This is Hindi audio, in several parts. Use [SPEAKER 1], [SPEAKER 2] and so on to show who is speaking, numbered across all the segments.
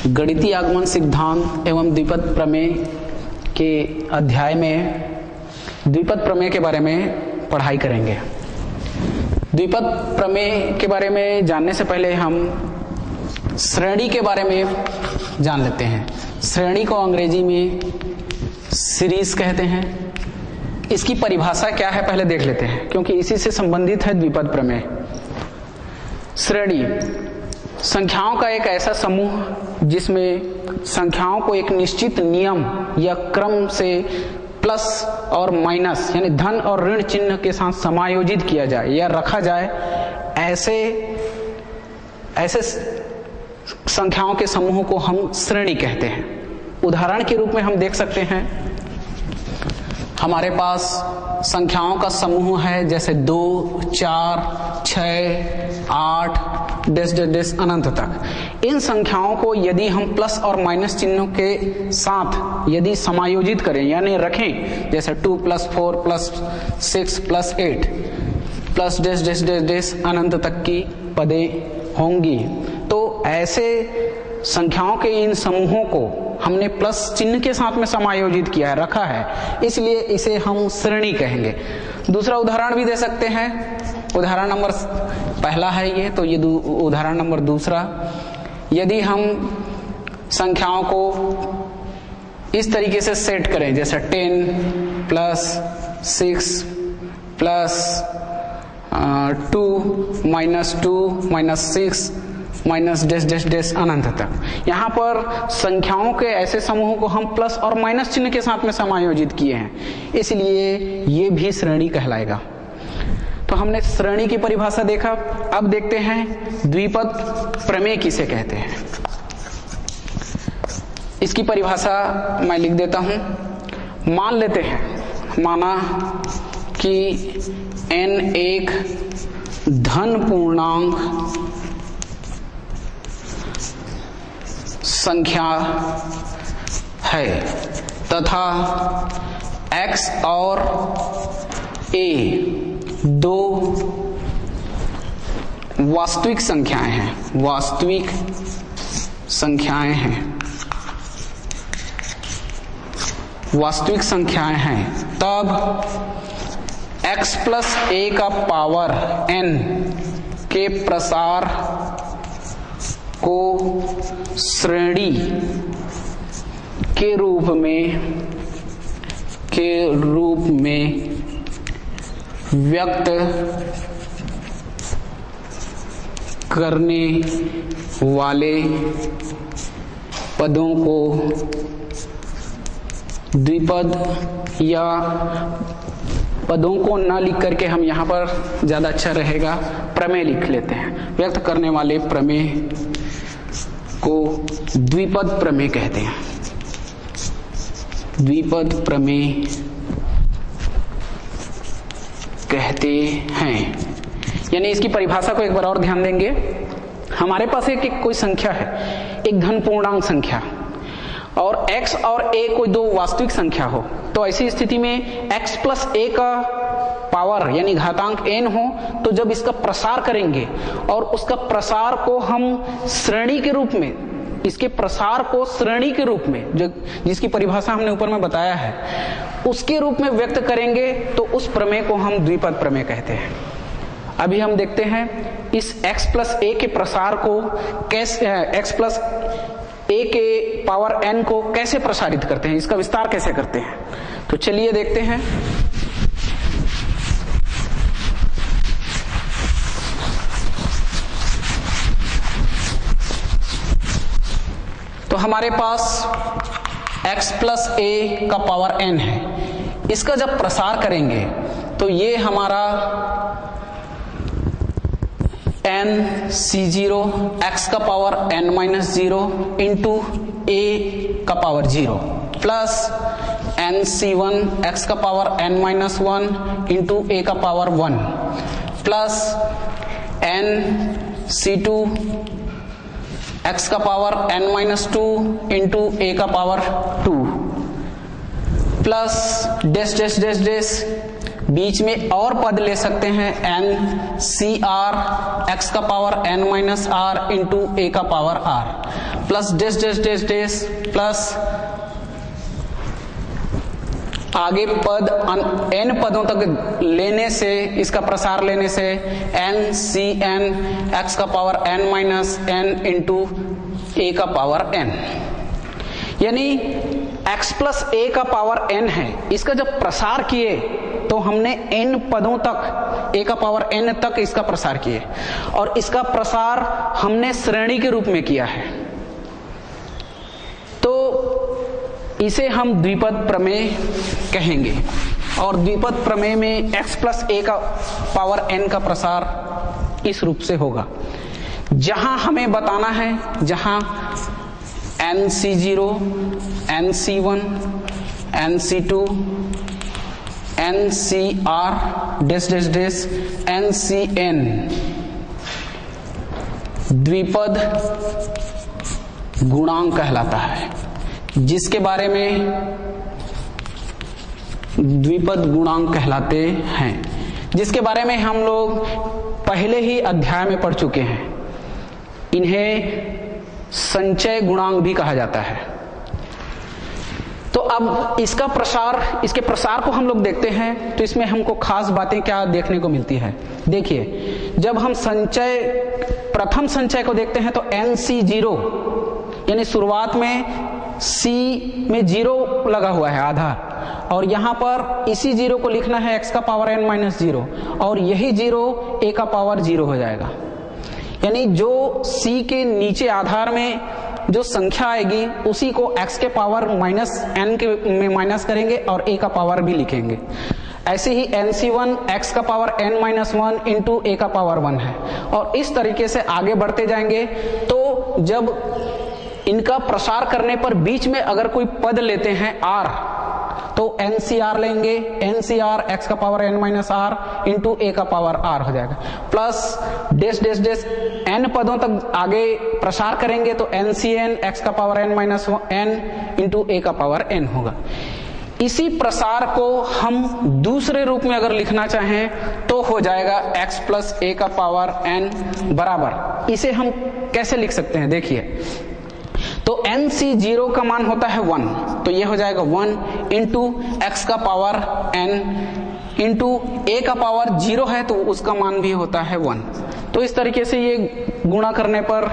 [SPEAKER 1] गणितीय आगमन सिद्धांत एवं द्विपद प्रमेय के अध्याय में द्विपद प्रमेय के बारे में पढ़ाई करेंगे। द्विपद प्रमेय के बारे में जानने से पहले हम श्रेणी के बारे में जान लेते हैं। श्रेणी को अंग्रेजी में सीरीज कहते हैं। इसकी परिभाषा क्या है पहले देख लेते हैं, क्योंकि इसी से संबंधित है द्विपद प्रमेय। श्रेणी संख्याओं का एक ऐसा समूह जिसमें संख्याओं को एक निश्चित नियम या क्रम से प्लस और माइनस यानी धन और ऋण चिन्ह के साथ समायोजित किया जाए या रखा जाए, ऐसे संख्याओं के समूह को हम श्रेणी कहते हैं। उदाहरण के रूप में हम देख सकते हैं, हमारे पास संख्याओं का समूह है जैसे 2, 4, 6, 8 डेस अनंत तक। इन संख्याओं को यदि हम प्लस और माइनस चिन्हों के साथ यदि समायोजित करें यानी रखें, जैसे 2 + 4 + 6 + 8 प्लस डेस अनंत तक की पदें होंगी, तो ऐसे संख्याओं के इन समूहों को हमने प्लस चिन्ह के साथ में समायोजित किया है, रखा है, इसलिए इसे हम श्रेणी कहेंगे। दूसरा उदाहरण भी दे सकते हैं। उदाहरण नंबर पहला है ये, तो ये उदाहरण नंबर दूसरा। यदि हम संख्याओं को इस तरीके से सेट करें, जैसे 10 + 6 + 2 -2 -6 डेस अनंत तक। यहाँ पर संख्याओं के ऐसे समूहों को हम प्लस और माइनस चिन्ह के साथ में समायोजित किए हैं, इसलिए ये भी श्रेणी कहलाएगा। तो हमने श्रेणी की परिभाषा देखा। अब देखते हैं द्विपद प्रमेय किसे कहते हैं। इसकी परिभाषा मैं लिख देता हूं। मान लेते हैं, माना कि n एक धन पूर्णांक संख्या है तथा x और a दो वास्तविक संख्याएं हैं। वास्तविक संख्याएं हैं, वास्तविक संख्याएं हैं, तब x + a का पावर n के प्रसार को श्रेणी के रूप में व्यक्त करने वाले पदों को द्विपद, या पदों को न लिख करके हम यहाँ पर ज्यादा अच्छा रहेगा प्रमेय लिख लेते हैं। व्यक्त करने वाले प्रमेय को द्विपद प्रमेय कहते हैं। द्विपद प्रमेय कहते हैं। यानी इसकी परिभाषा को एक बार और ध्यान देंगे। हमारे पास एक कोई संख्या है, एक धन पूर्णांक संख्या, और x और a कोई दो वास्तविक संख्या हो, तो ऐसी स्थिति में x + a का पावर यानी घातांक n हो, तो जब इसका प्रसार करेंगे और उसका प्रसार को हम श्रेणी के रूप में, इसके प्रसार को श्रेणी के रूप में, जो जिसकी परिभाषा हमने ऊपर में बताया है, उसके रूप में व्यक्त करेंगे, तो उस प्रमेय को हम द्विपद प्रमेय कहते हैं। अभी हम देखते हैं इस x + a के प्रसार को कैसे, x + a के पावर n को कैसे प्रसारित करते हैं, इसका विस्तार कैसे करते हैं। तो चलिए देखते हैं। तो हमारे पास x + a का पावर n है। इसका जब प्रसार करेंगे तो ये हमारा nc0 x का पावर n-0 इंटू a का पावर 0 प्लस nc1 x का पावर n-1 इंटू a का पावर 1 प्लस nc2 x का पावर n-2 इंटू a का पावर 2 प्लस डेस बीच में और पद ले सकते हैं एन सी आर एक्स का power N minus R into A का power R plus dash dash dash dash plus आगे पद n पदों तक लेने से, इसका प्रसार लेने से एन सी एन एक्स का power n minus N into A का पावर n, यानी x प्लस ए का पावर n है, इसका जब प्रसार किए तो हमने n पदों तक a का पावर n तक इसका प्रसार किए और इसका प्रसार हमने श्रेणी के रूप में किया है, तो इसे हम द्विपद प्रमेय कहेंगे। और द्विपद प्रमेय में x प्लस ए का पावर n का प्रसार इस रूप से होगा, जहां हमें बताना है, जहां nc0 nc1 nc2 ncr डेस डेस डेस ncn द्विपद गुणांक कहलाता है, जिसके बारे में द्विपद गुणांक कहलाते हैं, जिसके बारे में हम लोग पहले ही अध्याय में पढ़ चुके हैं। इन्हें संचय गुणांक भी कहा जाता है। तो अब इसका प्रसार, इसके प्रसार को हम लोग देखते हैं तो इसमें हमको खास बातें क्या देखने को मिलती है। देखिए, जब हम संचय, प्रथम संचय को देखते हैं तो nc0 यानी शुरुआत में C में 0 लगा हुआ है आधार, और यहाँ पर इसी 0 को लिखना है x का पावर n माइनस 0 और यही 0 a का पावर 0 हो जाएगा। यानी जो C के नीचे आधार में जो संख्या आएगी उसी को x के पावर माइनस n के में माइनस करेंगे और a का पावर भी लिखेंगे। ऐसे ही nc1 x का power n minus 1 into a का पावर 1 है, और इस तरीके से आगे बढ़ते जाएंगे। तो जब इनका प्रसार करने पर बीच में अगर कोई पद लेते हैं r, तो ncr लेंगे, ncr x का power n minus R into A का पावर r हो जाएगा, प्लस डेस डेस डेस n पदों तक आगे प्रसार करेंगे तो ncn x का power n minus n into A का पावर n होगा। इसी प्रसार को हम दूसरे रूप में अगर लिखना चाहें तो हो जाएगा x प्लस ए का पावर n बराबर, इसे हम कैसे लिख सकते हैं, देखिए, तो nc0 का मान होता है 1, तो ये हो जाएगा 1 इंटू एक्स का पावर n इंटू ए का पावर 0 है तो उसका मान भी होता है 1। तो इस तरीके से ये गुणा करने पर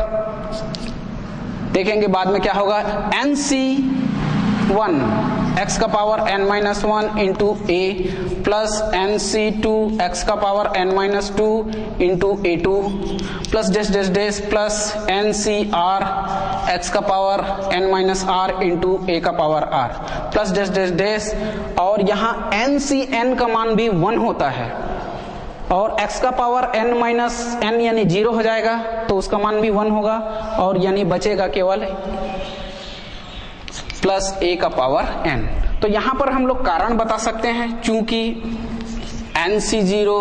[SPEAKER 1] देखेंगे बाद में क्या होगा, nc1 x का power n minus 1 into A plus nc2 x का power n minus 2 into a2 plus dash dash dash plus ncr x का power n minus r into a का power r plus dash dash dash, और यहाँ ncn का मान भी 1 होता है और x का पावर n माइनस n यानी 0 हो जाएगा तो उसका मान भी 1 होगा, और यानी बचेगा केवल प्लस a का पावर n। तो यहां पर हम लोग कारण बता सकते हैं, चूंकि nc0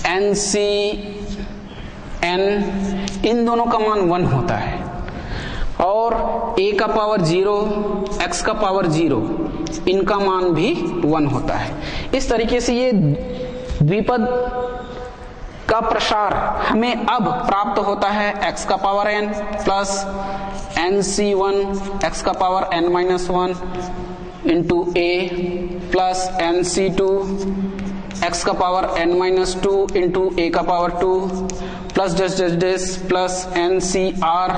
[SPEAKER 1] ncn इन दोनों का मान 1 होता है और a का पावर 0 x का पावर 0 इनका मान भी 1 होता है। इस तरीके से ये द्विपद का प्रसार हमें अब प्राप्त होता है x का power n plus nc1 x का power n minus 1 into a plus nc2 x का power n minus 2 into a का power 2 plus dash dash dash plus ncr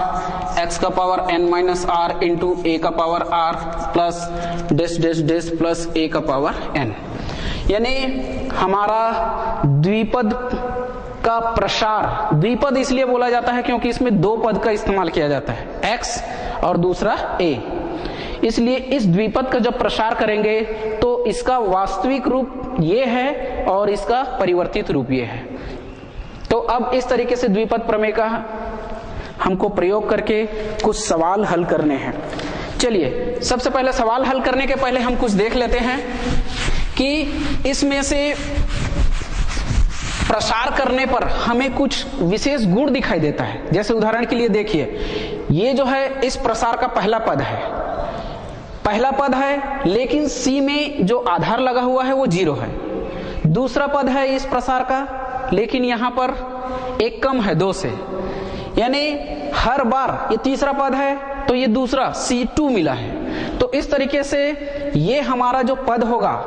[SPEAKER 1] x का power n minus r into a का power r plus dash dash dash plus a का पावर n। यानी हमारा द्विपद का प्रसार, द्विपद इसलिए बोला जाता है क्योंकि इसमें दो पद का इस्तेमाल किया जाता है, x और दूसरा a, इसलिए इस द्विपद का जब प्रसार करेंगे तो इसका वास्तविक रूप ये है और इसका परिवर्तित रूप ये है। तो अब इस तरीके से द्विपद प्रमेय का हमको प्रयोग करके कुछ सवाल हल करने हैं। चलिए, सबसे पहले सवाल हल करने के पहले हम कुछ देख लेते हैं कि इसमें से प्रसार करने पर हमें कुछ विशेष गुण दिखाई देता है। जैसे उदाहरण के लिए देखिए, ये जो है इस प्रसार का पहला पद है, पहला पद है लेकिन C में जो आधार लगा हुआ है वो 0 है। दूसरा पद है इस प्रसार का, लेकिन यहां पर एक कम है 2 से, यानी हर बार ये तीसरा पद है तो ये दूसरा C2 मिला है। तो इस तरीके से ये हमारा जो पद होगा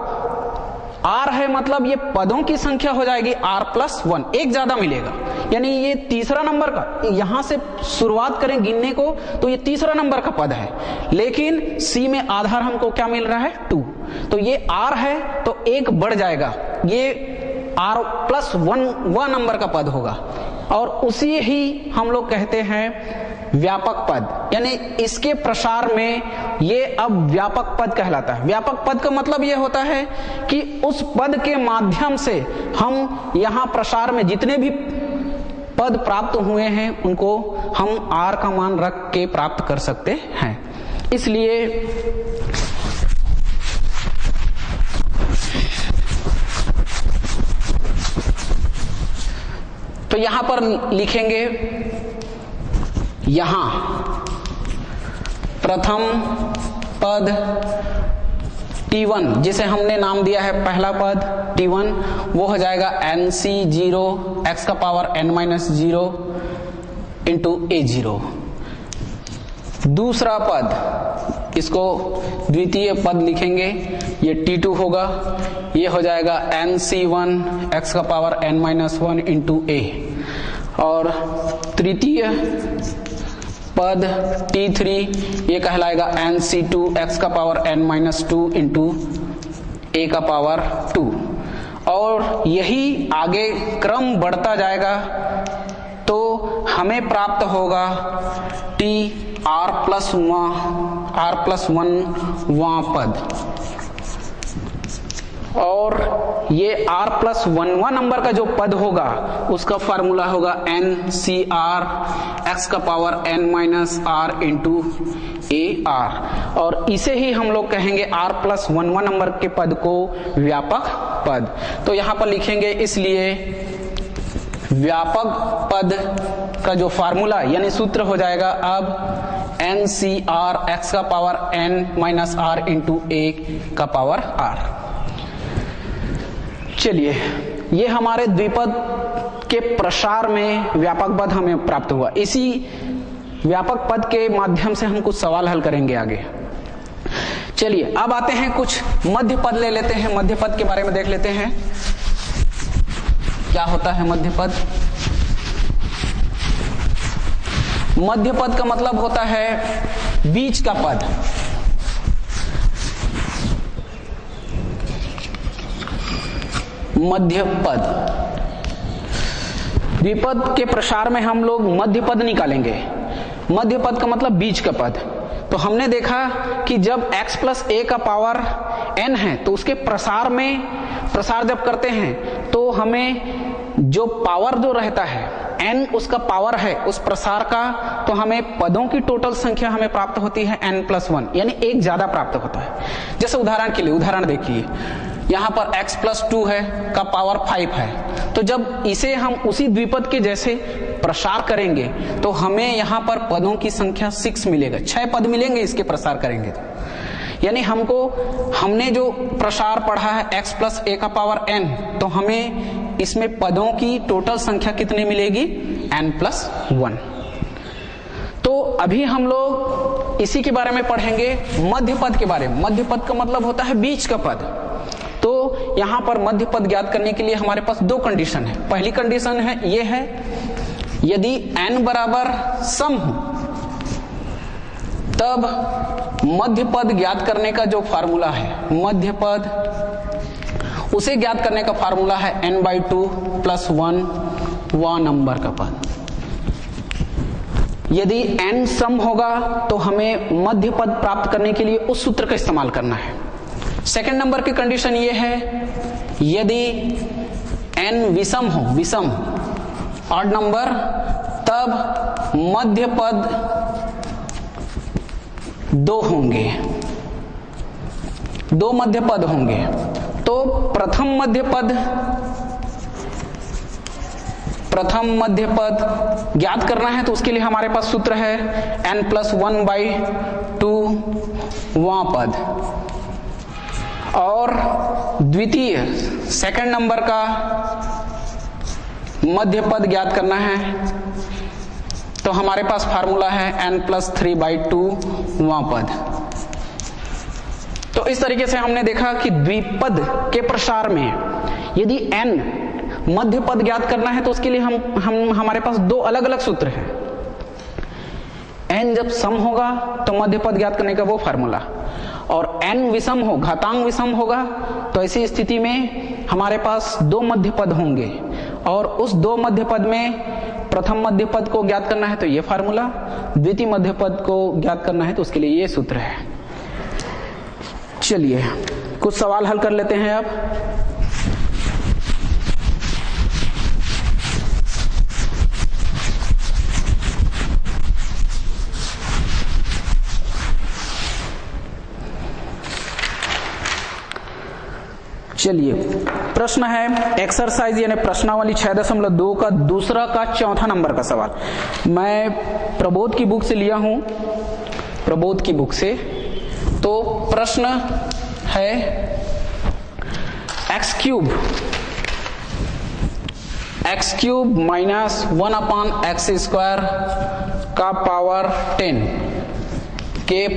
[SPEAKER 1] R है, मतलब ये पदों की संख्या हो जाएगी R+1, एक ज्यादा मिलेगा। यानी ये तीसरा नंबर का, यहां से शुरुआत करें गिनने को तो ये तीसरा नंबर का पद है, लेकिन C में आधार हमको क्या मिल रहा है 2, तो ये R है तो एक बढ़ जाएगा, ये R+1 वह नंबर का पद होगा। और उसी ही हम लोग कहते हैं व्यापक पद, यानी इसके प्रसार में ये अब व्यापक पद कहलाता है। व्यापक पद का मतलब ये होता है कि उस पद के माध्यम से हम यहां प्रसार में जितने भी पद प्राप्त हुए हैं उनको हम R का मान रख के प्राप्त कर सकते हैं। इसलिए तो यहां पर लिखेंगे, यहां प्रथम पद T1 जिसे हमने नाम दिया है पहला पद T1, वो हो जाएगा NC0 x का पावर n-0 इंटू A0। दूसरा पद, इसको द्वितीय पद लिखेंगे, ये T2 होगा, ये हो जाएगा NC1 x का पावर n-1 इंटू A। और तृतीय पद T3 ये कहलाएगा NC2 x का पावर n-2 इंटू A का पावर 2। और यही आगे क्रम बढ़ता जाएगा तो हमें प्राप्त होगा R+1 वां पद। और ये R+1वां नंबर का जो पद होगा उसका फार्मूला होगा NCR x का पावर n-r इंटू AR। और इसे ही हम लोग कहेंगे R+1वां नंबर के पद को व्यापक पद। तो यहां पर लिखेंगे, इसलिए व्यापक पद का जो फार्मूला यानी सूत्र हो जाएगा अब NCR x का पावर n-r इंटू A का पावर r। चलिए, ये हमारे द्विपद के प्रसार में व्यापक पद हमें प्राप्त हुआ। इसी व्यापक पद के माध्यम से हम कुछ सवाल हल करेंगे आगे। चलिए अब आते हैं, कुछ मध्य पद ले लेते हैं, मध्य पद के बारे में देख लेते हैं क्या होता है मध्य पद। मध्य पद का मतलब होता है बीच का पद। मध्य पद, द्विपद के प्रसार में हम लोग मध्य पद निकालेंगे। मध्य पद का मतलब बीच का पद। तो हमने देखा कि जब x+a का पावर n है तो उसके प्रसार में, प्रसार जब करते हैं तो हमें जो पावर जो रहता है n उसका पावर है उस प्रसार का, तो हमें पदों की टोटल संख्या हमें प्राप्त होती है n+1, यानी एक ज्यादा प्राप्त होता है। जैसे उदाहरण के लिए, उदाहरण देखिए, यहाँ पर x+2 है का पावर 5 है, तो जब इसे हम उसी द्विपद के जैसे प्रसार करेंगे तो हमें यहाँ पर पदों की संख्या 6 मिलेगा, 6 पद मिलेंगे इसके प्रसार करेंगे तो। यानी हमने जो प्रसार पढ़ा है x+a का पावर n, तो हमें इसमें पदों की टोटल संख्या कितनी मिलेगी n+1। तो अभी हम लोग इसी के बारे में पढ़ेंगे, मध्य पद के बारे में। मध्य पद का मतलब होता है बीच का पद। तो यहाँ पर मध्य पद ज्ञात करने के लिए हमारे पास दो कंडीशन है। पहली कंडीशन है, ये है यदि n बराबर सम हो तब मध्य पद ज्ञात करने का जो फार्मूला है, मध्य पद उसे ज्ञात करने का फार्मूला है n/2 + 1 वा नंबर का पद। यदि n सम होगा तो हमें मध्य पद प्राप्त करने के लिए उस सूत्र का इस्तेमाल करना है। सेकंड नंबर की कंडीशन ये है, यदि n विषम हो, विषम ऑड नंबर, तब मध्य पद 2 होंगे, 2 मध्य पद होंगे। तो प्रथम मध्य पद प्रथम मध्य पद ज्ञात करना है तो उसके लिए हमारे पास सूत्र है n+1/2वां पद, और द्वितीय सेकंड नंबर का मध्य पद ज्ञात करना है तो हमारे पास फार्मूला है n+3/2वां पद। तो इस तरीके से हमने देखा कि द्विपद के प्रसार में यदि n मध्य पद ज्ञात करना है तो उसके लिए हमारे पास दो अलग अलग सूत्र हैं। n जब सम होगा तो मध्य पद ज्ञात करने का वो फार्मूला, और n विषम हो, घातांक विषम होगा तो ऐसी स्थिति में हमारे पास दो मध्य पद होंगे, और उस दो मध्य पद में प्रथम मध्य पद को ज्ञात करना है तो ये फार्मूला, द्वितीय मध्य पद को ज्ञात करना है तो उसके लिए ये सूत्र है। चलिए कुछ सवाल हल कर लेते हैं अब। चलिए प्रश्न है एक्सरसाइज यानी प्रश्नावली 6.2 का दूसरा का चौथा नंबर का सवाल। मैं प्रबोध की बुक से लिया हूं, प्रबोध की बुक से। तो प्रश्न है x क्यूब माइनस 1/x² का पावर 10 के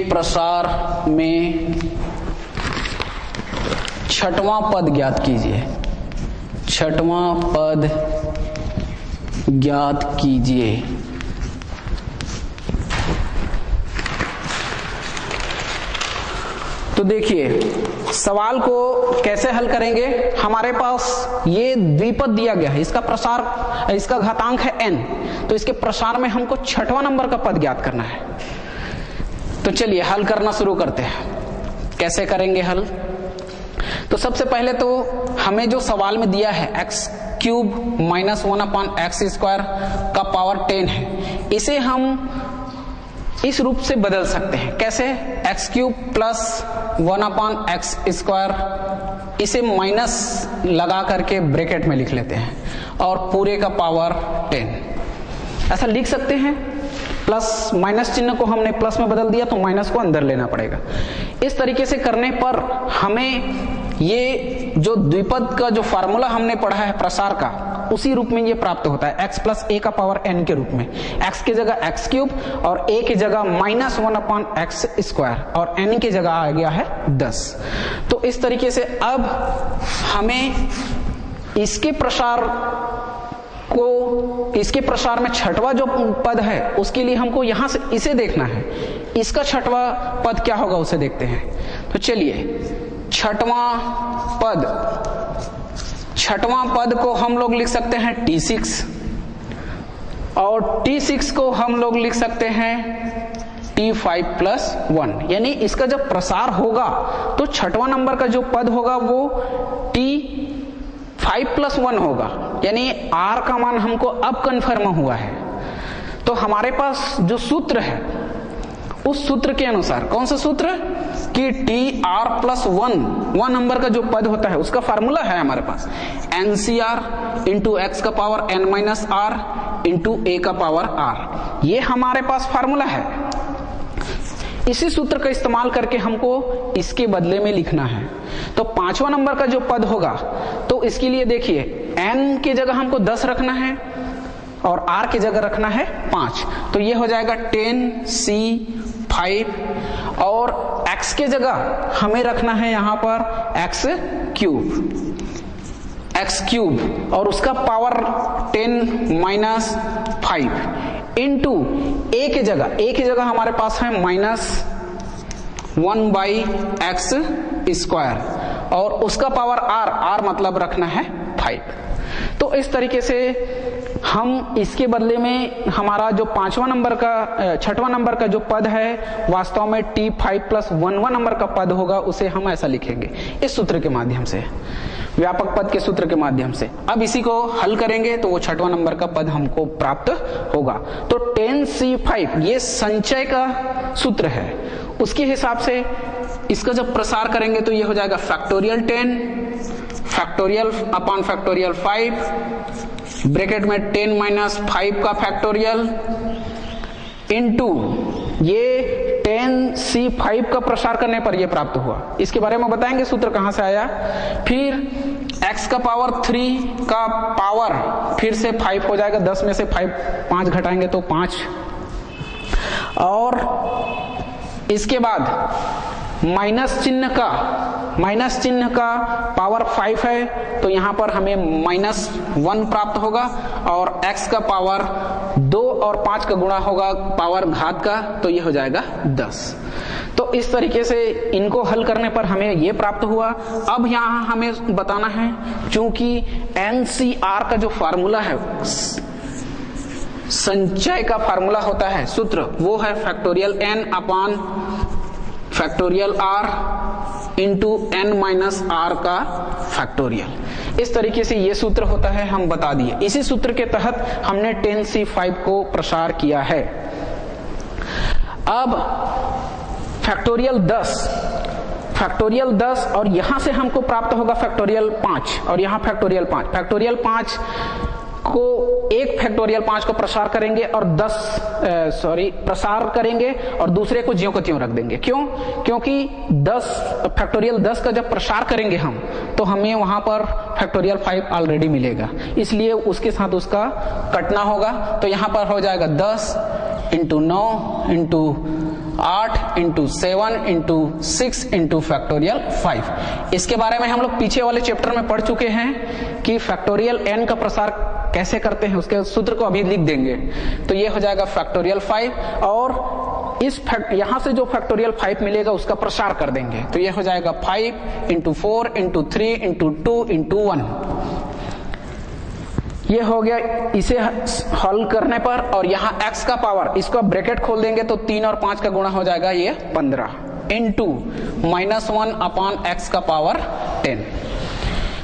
[SPEAKER 1] प्रसार में छठवां पद ज्ञात कीजिए। छठवां पद ज्ञात कीजिए। तो देखिए सवाल को कैसे हल करेंगे। हमारे पास ये द्विपद दिया गया है, इसका प्रसार, इसका घातांक है n, तो इसके प्रसार में हमको छठवां नंबर का पद ज्ञात करना है। तो चलिए हल करना शुरू करते हैं। कैसे करेंगे हल? तो सबसे पहले तो हमें जो सवाल में दिया है x क्यूब माइनस 1/x² का पावर 10 है, इसे हम इस रूप से बदल सकते हैं। कैसे? x क्यूब प्लस 1/x², इसे माइनस लगा करके ब्रैकेट में लिख लेते हैं, और पूरे का पावर 10 ऐसा लिख सकते हैं। प्लस माइनस चिन्ह को हमने प्लस में बदल दिया तो माइनस को अंदर लेना पड़ेगा। इस तरीके से करने पर हमें ये जो द्विपद का जो फार्मूला हमने पढ़ा है प्रसार का, उसी रूप में ये प्राप्त होता है, x प्लस a का पावर n के रूप में। x की जगह x क्यूब और a की जगह माइनस 1/x² और n की जगह आ गया है 10। तो इस तरीके से अब हमें इसके प्रसार में छठवां जो पद है उसके लिए हमको यहां से इसे देखना है। इसका छठवां पद क्या होगा उसे देखते हैं। तो चलिए छठवां पद को हम लोग लिख सकते हैं T6, और T6 को हम लोग लिख सकते हैं T5+1। यानी इसका जब प्रसार होगा तो छठवां नंबर का जो पद होगा वो T5+1 होगा, यानी R का मान हमको अब कन्फर्म हुआ है। तो हमारे पास जो सूत्र है उस सूत्र के अनुसार, कौन सा सूत्र कि TR+1 नंबर का जो पद होता है उसका फार्मूला है हमारे पास NCR इंटू x का पावर n-r इंटू a का पावर r। ये हमारे पास फार्मूला है। इसी सूत्र का इस्तेमाल करके हमको इसके बदले में लिखना है। तो पांचवा नंबर का जो पद होगा तो इसके लिए देखिए n की जगह हमको 10 रखना है और r की जगह रखना है 5। तो ये हो जाएगा 10c5, और x के जगह हमें रखना है यहां पर x क्यूब और उसका पावर 10-5 इंटू a की जगह हमारे पास है -1/x² और उसका पावर r मतलब रखना है 5। तो इस तरीके से हम इसके बदले में हमारा जो छठवां नंबर का जो पद है वास्तव में T5+1 नंबर का पद होगा, उसे हम ऐसा लिखेंगे इस सूत्र के माध्यम से, व्यापक पद के सूत्र के माध्यम से। अब इसी को हल करेंगे तो वो छठवां नंबर का पद हमको प्राप्त होगा। तो 10c5 ये संचय का सूत्र है, उसके हिसाब से इसका जब प्रसार करेंगे तो ये हो जाएगा factorial 10 factorial upon factorial 5 bracket में 10 माइनस 5 का फैक्टोरियल इनटू ये 10c5 का प्रसार करने पर ये प्राप्त हुआ। इसके बारे में बताएंगे सूत्र कहां से आया। फिर x का पावर 3 का पावर फिर से 5 हो जाएगा, 10 में से 5 घटाएंगे तो 5, और इसके बाद माइनस चिन्ह का पावर 5 है तो यहां पर हमें -1 प्राप्त होगा, और x का पावर 2 और 5 का गुणा होगा पावर घात का, तो ये हो जाएगा 10। तो इस तरीके से इनको हल करने पर हमें ये प्राप्त हुआ। अब यहां हमें बताना है, चूंकि NCR का जो फार्मूला है, संचय का फार्मूला होता है, सूत्र वो है factorial n upon factorial r into n minus r का फैक्टोरियल। इस तरीके से ये सूत्र होता है, हम बता दिए। इसी सूत्र के तहत हमने 10c5 को प्रसार किया है। अब फैक्टोरियल 10 और यहां से हमको प्राप्त होगा फैक्टोरियल 5, और यहां फैक्टोरियल 5। फैक्टोरियल 5 को एक फैक्टोरियल 5 को प्रसार करेंगे और प्रसार करेंगे और दूसरे को ज्यों को त्यों रख देंगे। क्यों? क्योंकि 10 फैक्टोरियल 10 का जब प्रसार करेंगे हम, तो हमें वहां पर फैक्टोरियल 5 ऑलरेडी मिलेगा, इसलिए उसके साथ उसका कटना होगा। तो यहां पर हो जाएगा 10 into 9 into 8 into 7 into 6 into factorial 5। इसके बारे में हम लोग पीछे वाले चैप्टर में पढ़ चुके हैं कि फैक्टोरियल n का प्रसार कैसे करते हैं, उसके सूत्र को अभी लिख देंगे। तो ये हो जाएगा फैक्टोरियल 5, और इस यहां से जो फैक्टोरियल 5 मिलेगा उसका प्रसार कर देंगे, तो ये हो जाएगा 5 इंटू 4 इंटू 3 इंटू 2 इंटू 1। ये हो गया इसे हल करने पर, और यहाँ x का पावर, इसको ब्रैकेट खोल देंगे तो 3 और 5 का गुणा हो जाएगा ये 15 इंटू -1 अपॉन x का पावर 10।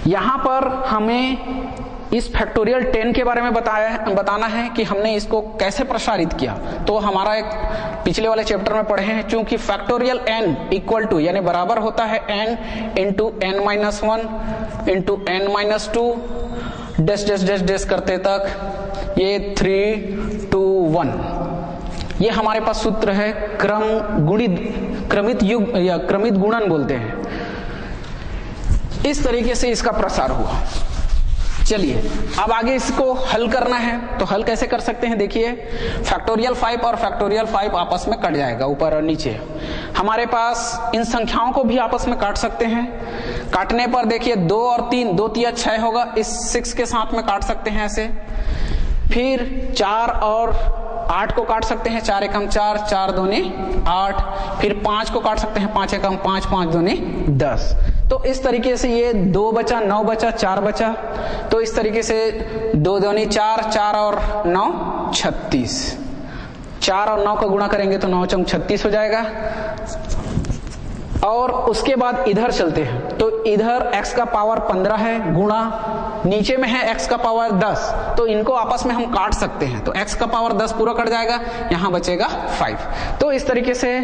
[SPEAKER 1] यहां पर हमें इस फैक्टोरियल 10 के बारे में बताना है कि हमने इसको कैसे प्रसारित किया। तो हमारा एक पिछले वाले चैप्टर में पढ़े हैं, चूंकि फैक्टोरियल n इक्वल टू यानी बराबर होता है n into n-1 into n-2 dash dash dash dash करते तक ये 3 2 1। ये हमारे पास सूत्र है क्रमित युग या क्रमित गुणन बोलते हैं। इस तरीके से इसका प्रसार हुआ। चलिए अब आगे इसको हल करना है, तो हल कैसे कर सकते हैं। देखिए फैक्टोरियल 5 और फैक्टोरियल 5 आपस में कट जाएगा, ऊपर और नीचे। हमारे पास इन संख्याओं को भी आपस में काट सकते हैं। काटने पर देखिए 2 और 3, 2 3 6 होगा, इस 6 के साथ में काट सकते हैं ऐसे। फिर 4 और 8 को काट सकते हैं, 4 एकम 4, 4 दूनी 8। फिर 5 को काट सकते हैं, 5 एकम 5, 5 दूनी 10। तो इस तरीके से ये 2 बचा, 9 बचा, 4 बचा। तो इस तरीके से 2 दूनी 4, 4 और 9 36। 4 और 9 का गुणा करेंगे तो 9 चौक 36 हो जाएगा। और उसके बाद इधर चलते हैं, तो इधर x का पावर 15 है, गुणा नीचे में है x का पावर 10, तो इनको आपस में हम काट सकते हैं। तो x का पावर 10 पूरा कट जाएगा, यहां बचेगा 5। तो इस तरीके से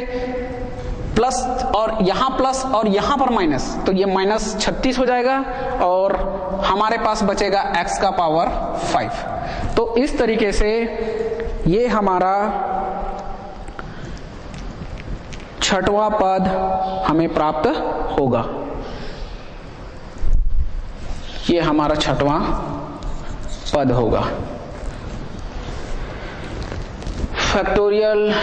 [SPEAKER 1] प्लस और यहां पर माइनस, तो ये -36 हो जाएगा, और हमारे पास बचेगा x का पावर 5। तो इस तरीके से ये हमारा छठवां पद हमें प्राप्त होगा। ये हमारा छठवां पद होगा। फैक्टोरियल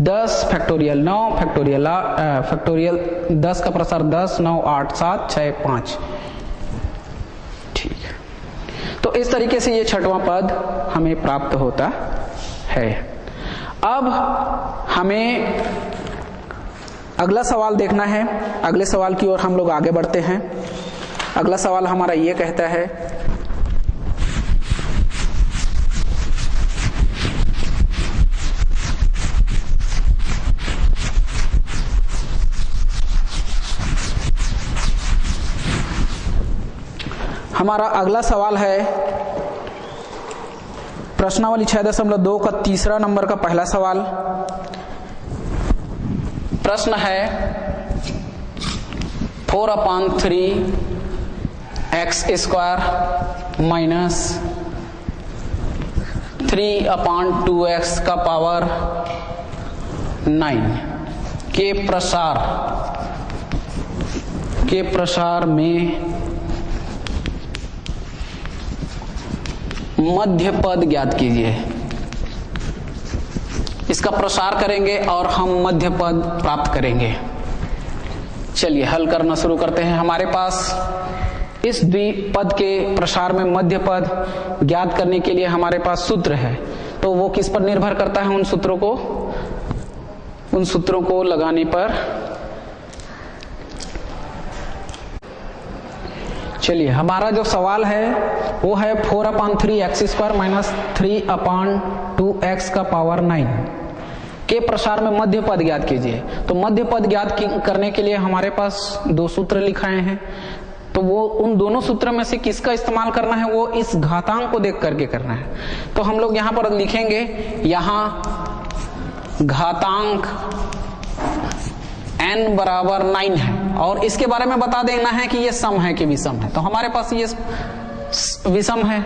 [SPEAKER 1] 10, फैक्टोरियल 9, फैक्टोरियल 10 का प्रसार 10, 9, 8, 7, 6, 5। ठीक है, तो इस तरीके से ये छठवां पद हमें प्राप्त होता है। अब हमें अगला सवाल देखना है। अगले सवाल की ओर हम लोग आगे बढ़ते हैं। अगला सवाल हमारा ये कहता है, हमारा अगला सवाल है प्रश्नावली 6.2 का तीसरा नंबर का पहला सवाल। प्रश्न है 4/3 एक्स स्क्वायर माइनस 3/2x का पावर 9 के प्रसार में मध्य पद ज्ञात कीजिए। इसका प्रसार करेंगे और हम मध्य पद प्राप्त करेंगे। चलिए हल करना शुरू करते हैं। हमारे पास इस द्विपद के प्रसार में मध्य पद ज्ञात करने के लिए हमारे पास सूत्र है, तो वो किस पर निर्भर करता है? उन सूत्रों को लगाने पर। चलिए हमारा जो सवाल है वो है 4/3x² माइनस 3/2x का पावर 9 के प्रसार में मध्य पद ज्ञात कीजिए। तो मध्य पद ज्ञात करने के लिए हमारे पास दो सूत्र लिखाए हैं, तो वो उन दोनों सूत्रों में से किसका इस्तेमाल करना है? वो इस घातांक को देख करके करना है। तो हम लोग यहां पर लिखेंगे, यहां घातांक n बराबर 9 है और इसके बारे में बता देना है कि ये सम है कि विषम है। तो हमारे पास ये विषम है,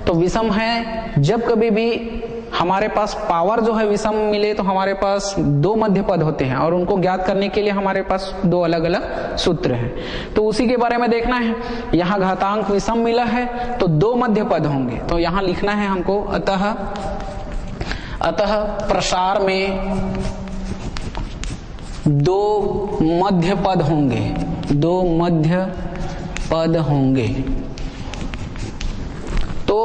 [SPEAKER 1] तो विषम है जब कभी भी हमारे पास पावर जो है विषम मिले तो हमारे पास दो मध्य पद होते हैं और उनको ज्ञात करने के लिए हमारे पास दो अलग अलग सूत्र हैं। तो उसी के बारे में देखना है। यहाँ घातांक विषम मिला है तो दो मध्य पद होंगे, तो यहाँ लिखना है हमको, अतः प्रसार में दो मध्य पद होंगे। तो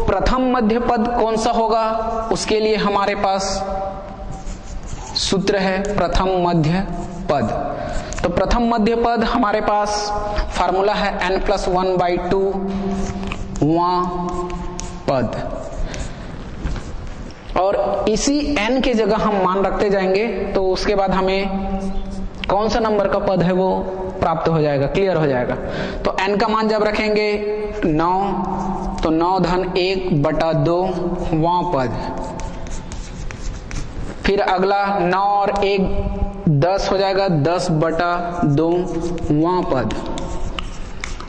[SPEAKER 1] प्रथम मध्य पद कौन सा होगा? उसके लिए हमारे पास सूत्र है प्रथम मध्य पद। तो प्रथम मध्य पद हमारे पास फार्मूला है n+1/2 पद, और इसी n के जगह हम मान रखते जाएंगे तो उसके बाद हमें कौन सा नंबर का पद है वो प्राप्त हो जाएगा, क्लियर हो जाएगा। तो n का मान जब रखेंगे 9, तो 9-1/2 पद। फिर अगला 9 और 1 10 हो जाएगा, 10/2 पद।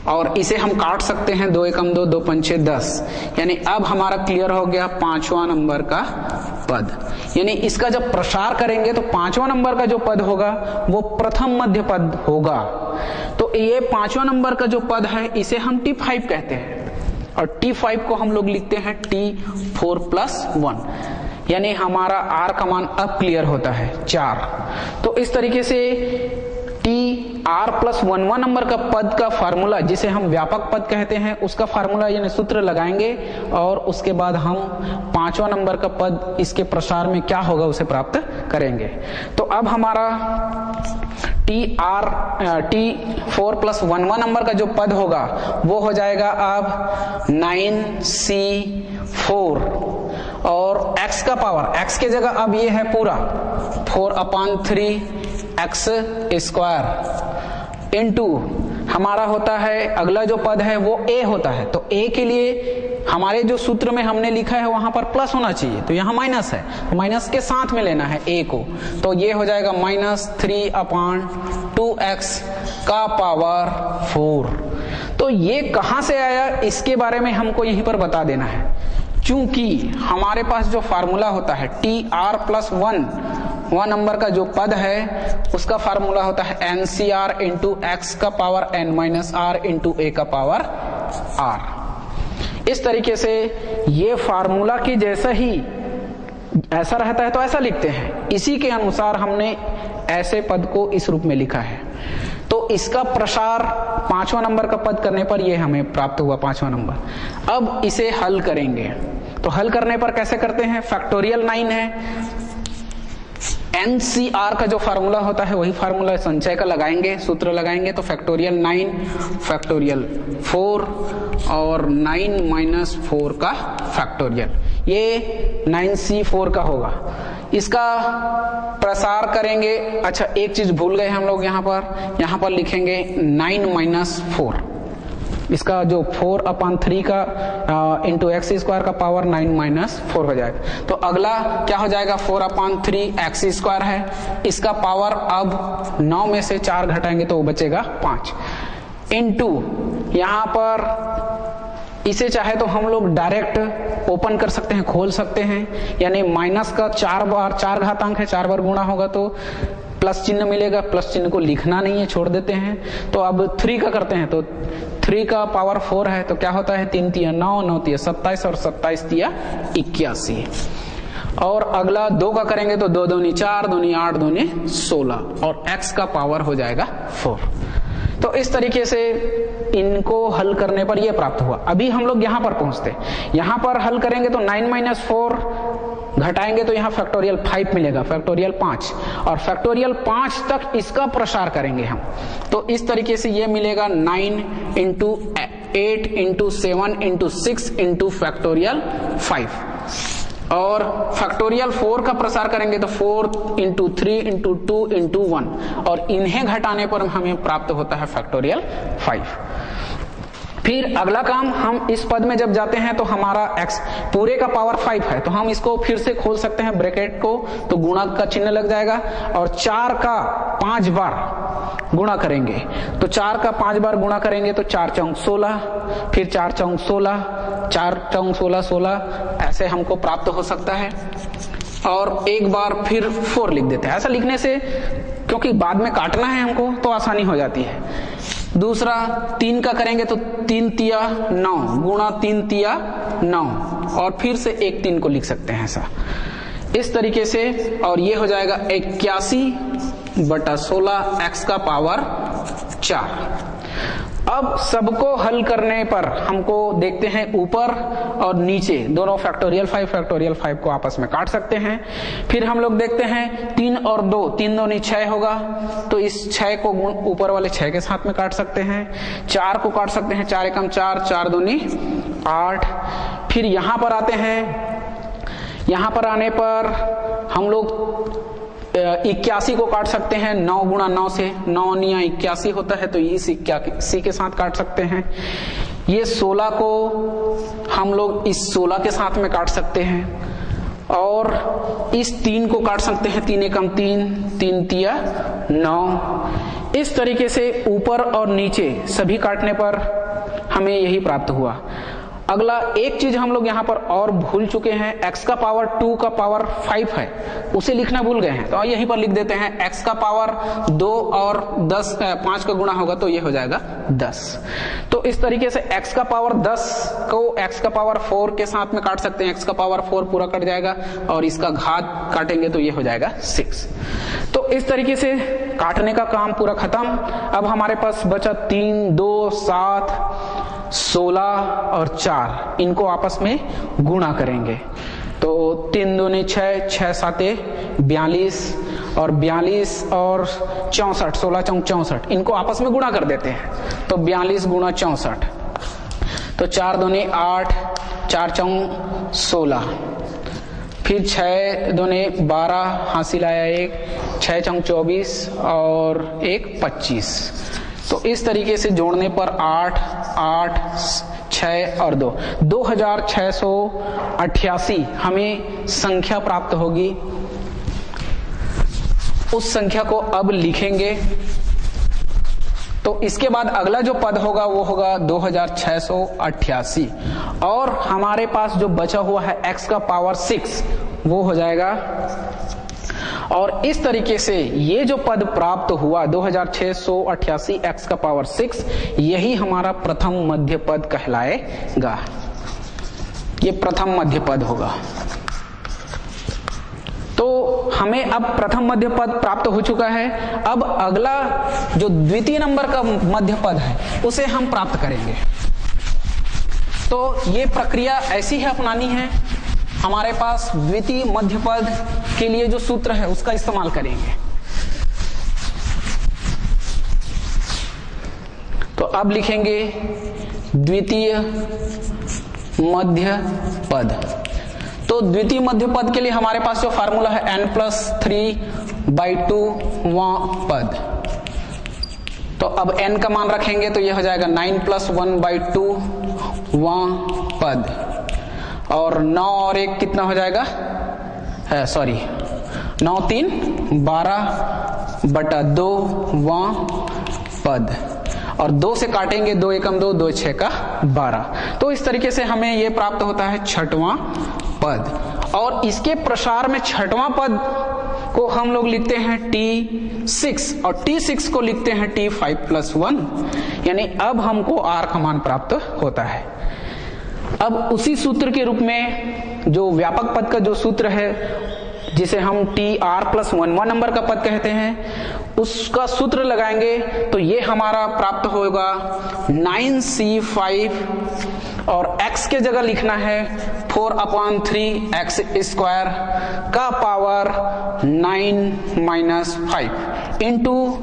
[SPEAKER 1] और इसे हम काट सकते हैं, 2 एकम 2, 2 पंचे 10। यानी अब हमारा क्लियर हो गया 5वां नंबर का पद। यानी इसका जब प्रसार करेंगे तो 5वां नंबर का जो पद होगा वो प्रथम मध्य पद होगा। तो ये 5वां नंबर का जो पद है इसे हम T5 कहते हैं, और T5 को हम लोग लिखते हैं T4+1। यानी हमारा R का मान अब क्लियर होता है 4। तो इस तरीके से TR+1वां नंबर का पद का फार्मूला, जिसे हम व्यापक पद कहते हैं, उसका फार्मूला यानी सूत्र लगाएंगे और उसके बाद हम 5वां नंबर का पद इसके प्रसार में क्या होगा उसे प्राप्त करेंगे। तो अब हमारा T4+1वां नंबर का जो पद होगा वो हो जाएगा अब 9C4, और x का पावर, x के जगह अब ये है पूरा 4/3x² इंटू हमारा होता है, अगला जो पद है वो a होता है। तो a के लिए हमारे जो सूत्र में हमने लिखा है वहां पर प्लस होना चाहिए, तो यहाँ माइनस है, तो माइनस के साथ में लेना है a को। तो ये हो जाएगा -3/2x का पावर 4। तो ये कहां से आया इसके बारे में हमको यहीं पर बता देना है, क्योंकि हमारे पास जो फार्मूला होता है TR+1 नंबर का जो पद है उसका फार्मूला होता है NCR इंटू x का पावर n-r इंटू a का पावर r। इस तरीके से ये फार्मूला की जैसा ही ऐसा रहता है तो ऐसा लिखते हैं, इसी के अनुसार हमने ऐसे पद को इस रूप में लिखा है। तो इसका प्रसार 5वां नंबर का पद करने पर ये हमें प्राप्त हुआ 5वां नंबर। अब इसे हल करेंगे, तो हल करने पर कैसे करते हैं? फैक्टोरियल 9 है, NCR का जो फार्मूला होता है वही फार्मूला संचय का लगाएंगे, सूत्र लगाएंगे। तो फैक्टोरियल 9 फैक्टोरियल 4 और 9 - 4 का फैक्टोरियल, ये 9C4 का होगा। इसका प्रसार करेंगे। अच्छा एक चीज भूल गए हम लोग, यहाँ पर लिखेंगे 9 - 4। इसका जो 4/3 का इंटू x² का पावर 9 - 4 हो जाएगा। तो अगला क्या हो जाएगा? 4/3 x² है, इसका पावर अब 9 में से 4 घटाएंगे तो वो बचेगा 5 इंटू यहां पर इसे चाहे तो हम लोग डायरेक्ट ओपन कर सकते हैं, खोल सकते हैं, यानी माइनस का 4 बार 4 घातांक है, 4 बार गुणा होगा तो प्लस चिन्ह मिलेगा, प्लस चिन्ह को लिखना नहीं है, छोड़ देते हैं। तो अब 3 का करते हैं, तो 3 का पावर 4 है, तो क्या होता है 3 तिया 9, 9 तिया 27 और 27 तिया 81। और अगला 2 का करेंगे तो 2 दूनी 4, दूनी 8, दूनी 16 और x का पावर हो जाएगा 4। तो इस तरीके से इनको हल करने पर यह प्राप्त हुआ। अभी हम लोग यहां पर पहुंचते, यहां पर हल करेंगे तो 9 - 4 घटाएंगे तो यहाँ फैक्टोरियल 5 मिलेगा, फैक्टोरियल 5 और फैक्टोरियल 5 तक इसका प्रसार करेंगे हम। तो इस तरीके से ये मिलेगा 9 × 8 × 7 × 6 × फैक्टोरियल 5 और फैक्टोरियल 4 का प्रसार करेंगे तो 4 × 3 × 2 × 1 और इन्हें घटाने पर हमें प्राप्त होता है फैक्टोरियल 5। फिर अगला काम, हम इस पद में जब जाते हैं तो हमारा x पूरे का पावर 5 है, तो हम इसको फिर से खोल सकते हैं ब्रैकेट को, तो गुणा का चिन्ह लग जाएगा और 4 का 5 बार गुणा करेंगे तो 4 का 5 बार गुणा करेंगे तो 4 × 16, फिर 4 × 16, 4 × 16 16, ऐसे हमको प्राप्त हो सकता है। और एक बार फिर 4 लिख देते हैं। ऐसा लिखने से क्योंकि बाद में काटना है हमको तो आसानी हो जाती है। दूसरा 3 का करेंगे तो 3 तिया 9 गुणा 3 तिया 9 और फिर से एक 3 को लिख सकते हैं ऐसा, इस तरीके से। और ये हो जाएगा 81/16 x का पावर 4। अब सबको हल करने पर हमको देखते हैं ऊपर और नीचे दोनों फैक्टोरियल 5 को आपस में काट सकते हैं। फिर हम लोग देखते हैं 3 और 2, 3 दूनी 6 होगा, तो इस 6 को ऊपर वाले 6 के साथ में काट सकते हैं। 4 को काट सकते हैं, 4 एकम 4, 4 दूनी 8। फिर यहां पर आते हैं, यहां पर आने पर हम लोग 81 को काट सकते हैं 9 × 9 से, 9 × 9 81 होता है, तो इस 81 के साथ काट सकते हैं। ये 16 को हम लोग इस 16 के साथ में काट सकते हैं और इस 3 को काट सकते हैं, 3 एकम 3, 3 तिया 9। इस तरीके से ऊपर और नीचे सभी काटने पर हमें यही प्राप्त हुआ। अगला एक चीज हम लोग यहाँ पर और भूल चुके हैं, x का पावर 2 का पावर 5 है, उसे लिखना भूल गए हैं, तो यहीं पर लिख देते हैं x का पावर 2 और 5 का गुणा होगा तो ये हो जाएगा 10। तो इस तरीके से x का पावर 10 को x का पावर 4 के साथ में काट सकते हैं, x का पावर 4 पूरा कट जाएगा और इसका घात काटेंगे तो ये हो जाएगा 6। तो इस तरीके से काटने का काम पूरा खत्म। अब हमारे पास बचा 3, 2, 7, 16 और 4, इनको आपस में गुणा करेंगे तो 3 दूनी 6, 6 साते 42 और 42 और 64, 16 × 64, इनको आपस में गुणा कर देते हैं तो 42 × 64, तो 4 दूनी 8, 4 × 16, फिर 6 दूनी 12, हासिल आया 1, 6 × 24 और 1 25। तो इस तरीके से जोड़ने पर 8, 8, 6 और 2, 2688 हमें संख्या प्राप्त होगी। उस संख्या को अब लिखेंगे तो इसके बाद अगला जो पद होगा वो होगा 2688 और हमारे पास जो बचा हुआ है x का पावर 6 वो हो जाएगा। और इस तरीके से ये जो पद प्राप्त हुआ 2688 x का पावर 6, यही हमारा प्रथम मध्य पद कहलाएगा। ये प्रथम मध्य पद होगा। तो हमें अब प्रथम मध्य पद प्राप्त हो चुका है। अब अगला जो द्वितीय नंबर का मध्य पद है उसे हम प्राप्त करेंगे। तो ये प्रक्रिया ऐसी है, अपनानी है। हमारे पास द्वितीय मध्य पद के लिए जो सूत्र है उसका इस्तेमाल करेंगे। तो अब लिखेंगे द्वितीय मध्य पद। तो द्वितीय मध्य पद के लिए हमारे पास जो फार्मूला है n+3/2 पद। तो अब n का मान रखेंगे तो यह हो जाएगा 9+1/2 पद और 9 और 1 कितना हो जाएगा, 9 3 12/2 पद और 2 से काटेंगे, 2 एकम 2, 2 6 का 12। तो इस तरीके से हमें ये प्राप्त होता है छठवां पद। और इसके प्रसार में छठवां पद को हम लोग लिखते हैं T6 और T6 को लिखते हैं T5+1, यानी अब हमको R का मान प्राप्त होता है। अब उसी सूत्र के रूप में जो व्यापक पद का जो सूत्र है जिसे हम TR+1 नंबर का पद कहते हैं, उसका सूत्र लगाएंगे तो ये हमारा प्राप्त होगा 9C5 और x के जगह लिखना है 4/3x² का पावर 9-5 इंटू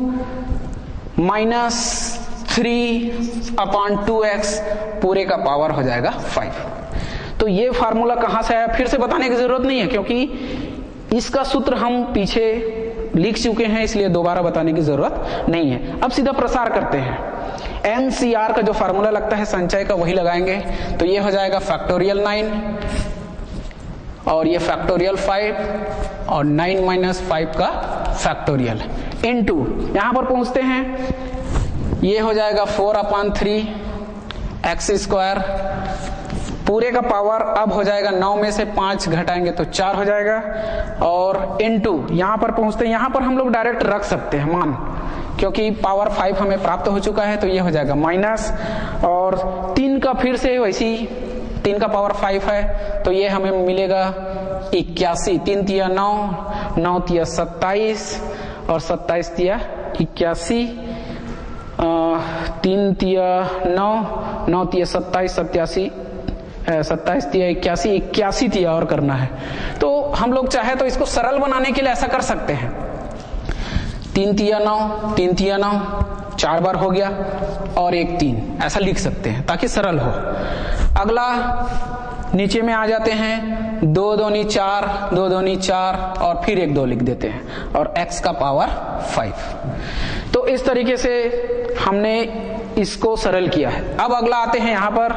[SPEAKER 1] -3/2x पूरे का पावर हो जाएगा 5। तो ये फार्मूला कहां से आया फिर से बताने की जरूरत नहीं है, क्योंकि इसका सूत्र हम पीछे लिख चुके हैं, इसलिए दोबारा बताने की जरूरत नहीं है। अब सीधा प्रसार करते हैं। NCR का जो फार्मूला लगता है संचय का वही लगाएंगे, तो ये हो जाएगा फैक्टोरियल 9 और ये फैक्टोरियल 5 और 9 - 5 का फैक्टोरियल इनटू यहां पर पहुंचते हैं, ये हो जाएगा 4/3x² पूरे का पावर अब हो जाएगा 9 में से 5 घटाएंगे तो 4 हो जाएगा, और इनटू यहां पर पहुंचते हैं, यहां पर हम लोग डायरेक्ट रख सकते हैं मान, क्योंकि पावर 5 हमें प्राप्त हो चुका है, तो ये हो जाएगा माइनस, और 3 का फिर से वैसी 3 का पावर 5 है तो ये हमें मिलेगा 81, 3 तिया 9, 9 तिया 27 और 27 तिया 81, 3 तिया 9, 9 तिया 27, 27 तिया 81, 81 तिया और करना है। तो हम लोग चाहे तो इसको सरल बनाने के लिए ऐसा कर सकते हैं, 3 तिया 9, 3 तिया 9 4 बार हो गया और 1 3 ऐसा लिख सकते हैं ताकि सरल हो। अगला नीचे में आ जाते हैं, 2 दूनी 4, 2 दूनी 4 और फिर 1 2 लिख देते हैं और x का पावर 5। तो इस तरीके से हमने इसको सरल किया है। अब अगला आते हैं यहाँ पर,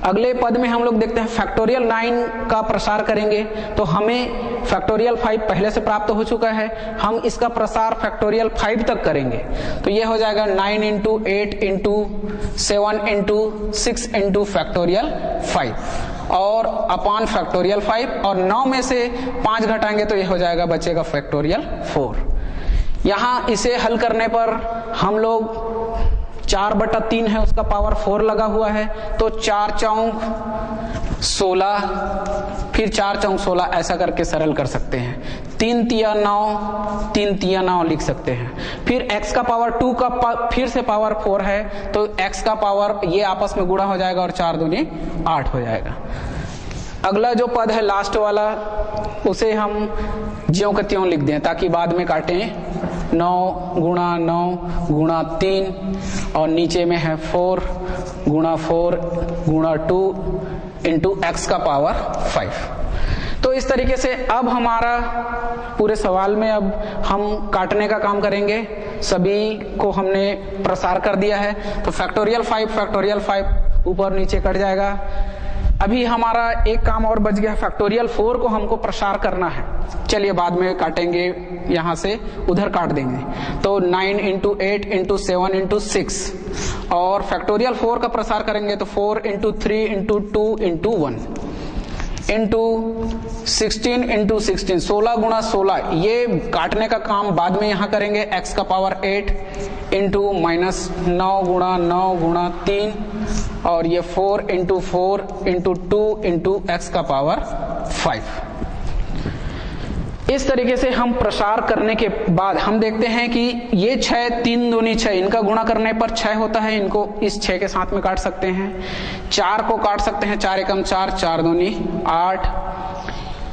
[SPEAKER 1] अगले पद में हम लोग देखते हैं फैक्टोरियल 9 का प्रसार करेंगे तो हमें फैक्टोरियल 5 पहले से प्राप्त हो चुका है, हम इसका प्रसार फैक्टोरियल 5 तक करेंगे तो ये हो जाएगा 9 × 8 × 7 × 6 × फैक्टोरियल 5 और अपॉन फैक्टोरियल 5, और 9 में से 5 घटाएंगे तो ये हो जाएगा बचेगा फैक्टोरियल 4। यहाँ इसे हल करने पर हम लोग 4/3 है उसका पावर 4 लगा हुआ है, तो 4 चौक 16, फिर 4 चौक 16 ऐसा करके सरल कर सकते हैं। 3 तिया 9, 3 तिया 9 लिख सकते हैं। फिर x का पावर 2 का फिर से पावर 4 है तो x का पावर ये आपस में गुणा हो जाएगा और 4 दूनी 8 हो जाएगा। अगला जो पद है लास्ट वाला उसे हम ज्यों के त्यों लिख दें ताकि बाद में काटें। 9 × 9 × 3 और नीचे में है 4 × 4 × 2 इंटू x का पावर 5। तो इस तरीके से अब हमारा पूरे सवाल में अब हम काटने का काम करेंगे। सभी को हमने प्रसार कर दिया है तो फैक्टोरियल 5 ऊपर नीचे कट जाएगा। अभी हमारा एक काम और बच गया, फैक्टोरियल 4 को हमको प्रसार करना है। चलिए बाद में काटेंगे, यहां से उधर काट देंगे। तो 9 × 8 × 7 × 6 और फैक्टोरियल 4 का प्रसार करेंगे तो 4 × 3 × 2 × 1 इंटू 16 × 16, 16 × 16। ये काटने का काम बाद में यहाँ करेंगे। x का पावर 8 इंटू -9 × 9 × 3 और ये 4 × 4 × 2 इंटू x का पावर 5। इस तरीके से हम प्रसार करने के बाद हम देखते हैं कि ये 6 3 दूनी 6 इनका गुणा करने पर 6 होता है, इनको इस 6 के साथ में काट सकते हैं। 4 को काट सकते हैं, 4 एकम 4, 4 दूनी 8।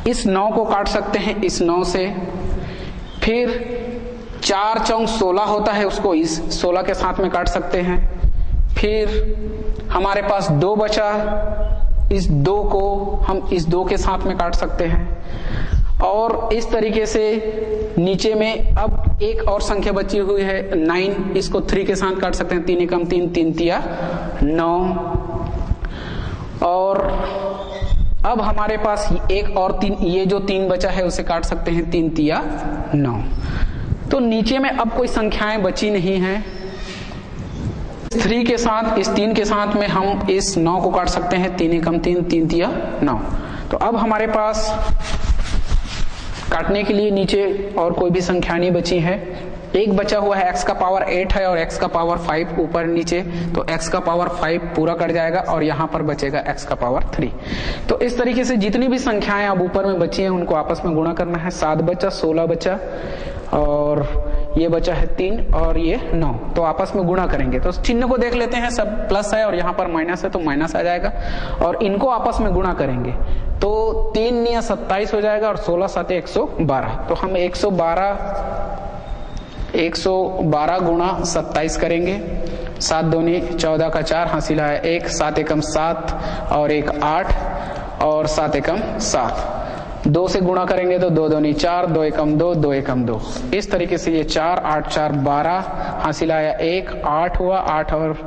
[SPEAKER 1] इस 9 को काट सकते हैं इस 9 से। फिर 4 चौक 16 होता है, उसको इस 16 के साथ में काट सकते हैं। फिर हमारे पास 2 बचा, इस 2 को हम इस 2 के साथ में काट सकते हैं। और इस तरीके से नीचे में अब एक और संख्या बची हुई है 9, इसको 3 के साथ काट सकते हैं। 3 एकम 3, 3 तिया 9। और अब हमारे पास एक और 3, ये जो 3 बचा है उसे काट सकते हैं 3 तिया 9। तो नीचे में अब कोई संख्याएं बची नहीं है। 3 के साथ, इस 3 के साथ में हम इस 9 को काट सकते हैं। 3 एकम 3, 3 तिया 9। तो अब हमारे पास काटने के लिए नीचे और कोई भी संख्या नहीं बची है। एक बचा हुआ है, x का पावर 8 है और x का पावर 5 ऊपर नीचे, तो x का पावर 5 पूरा कट जाएगा और यहाँ पर बचेगा x का पावर 3। तो इस तरीके से जितनी भी संख्याएं अब ऊपर में बची हैं उनको आपस में गुणा करना है। 7 बचा, 16 बचा और ये बचा है 3 और ये 9, तो आपस में गुणा करेंगे। तो चिन्ह को देख लेते हैं, सब प्लस है और यहाँ पर माइनस है तो माइनस आ जाएगा और इनको आपस में गुणा करेंगे तो 3 9 27 हो जाएगा और 16 7 112। तो हम 112 गुणा 27 करेंगे। 7 दूनी 14 का 4, हासिल आया 1, 7 एकम 7 और 1 8 और 7 एकम 7। 2 से गुणा करेंगे तो 2 दूनी 4, 2 एकम 2, 2 एकम 2। इस तरीके से ये 4 8 4 12, हासिल आया 1, 8 हुआ, 8 और